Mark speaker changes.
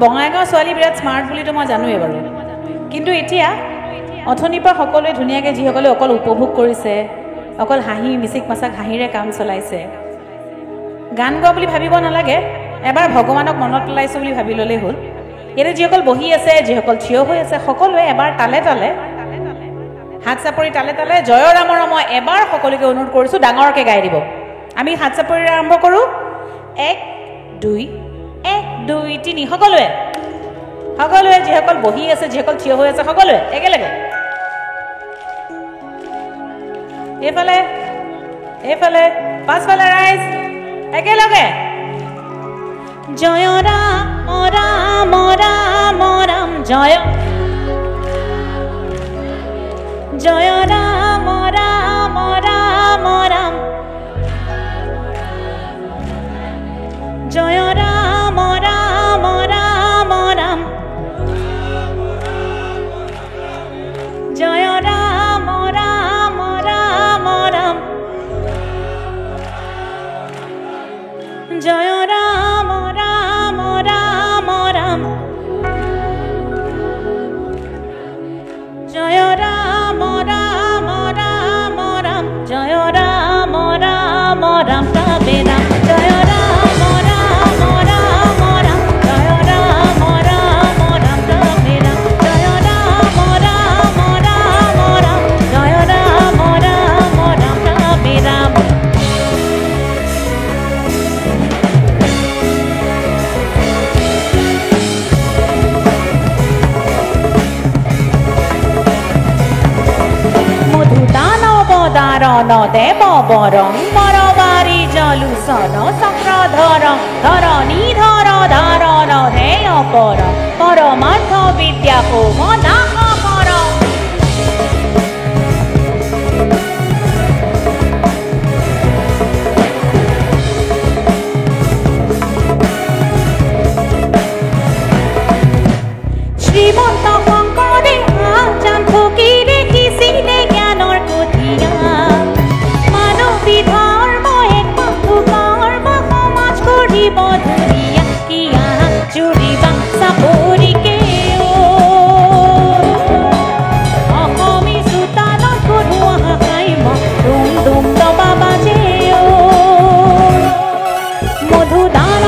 Speaker 1: বঙাইগাঁও ছোৱালী বিৰাট স্মাৰ্ট বুলিতো মই জানোৱেই বাৰু, কিন্তু এতিয়া অথনিৰ পৰা সকলোৱে ধুনীয়াকৈ যিসকলে অকল উপভোগ কৰিছে, অকল হাঁহি মিচিক মাছাক হাঁহিৰে কাম চলাইছে, গান গোৱা বুলি ভাবিব নালাগে, এবাৰ ভগৱানক মনত পেলাইছোঁ বুলি ভাবি ল'লেই হ'ল। ইয়াতে যিসকল বহি আছে, যিসকল থিয় হৈ আছে, সকলোৱে এবাৰ তালে তালে হাত চাপৰি তালে তালে জয় ৰাম ৰাম মই এবাৰ সকলোকে অনুৰোধ কৰিছোঁ ডাঙৰকৈ গাই দিব। আমি হাত চাপৰি আৰম্ভ কৰোঁ। 1 2 1 2 3 সকলোৱে সকলোৱে যিসকল বহি আছে, যিসকল থিয় হৈ আছে, সকলোৱে একেলগে এইফালে এইফালে পাছফালে ৰাইজ একেলগে জয় ৰাম ৰাম ৰাম ৰাম জয় জয় ৰাম ৰাম ৰাম ৰাম জয় ৰাম ৰাম ৰাম ৰাম জয় ৰাম ৰাম ৰাম ৰাম জয় ৰাম ৰাম ৰাম ৰাম জয় ৰাম ৰাম ৰাম ৰাম জয় ৰাম ৰাম ৰাম ৰামে ৰাম জয় ৰাম ৰাম ৰাম ৰাম জয় ৰাম ৰাম ৰাম ৰামে ৰাম জয় ৰাম ৰাম ৰাম ৰাম জয় ৰাম ৰাম ৰাম ৰামে ৰাম। দারণ দেব বরং বরবারি জলুসন চক্রধর ধরণী ধর ধারণ ধেয় পর পরমার্থ বিদ্যা হোম দাহ কর শ্রীমন্ত শঙ্করে আচান ফকিরে কিছিলে জ্ঞানৰ কঠিয়া মানৱী ধৰ্ম এক বন্ধু কৰ্ম সমাজ কৰিব ধুনীয়া কিয়া জুৰিবা চাপৰিকে অসমী চোতালত গধুৱা হাঁহিম দুম দুম দবা বাজে মধুদান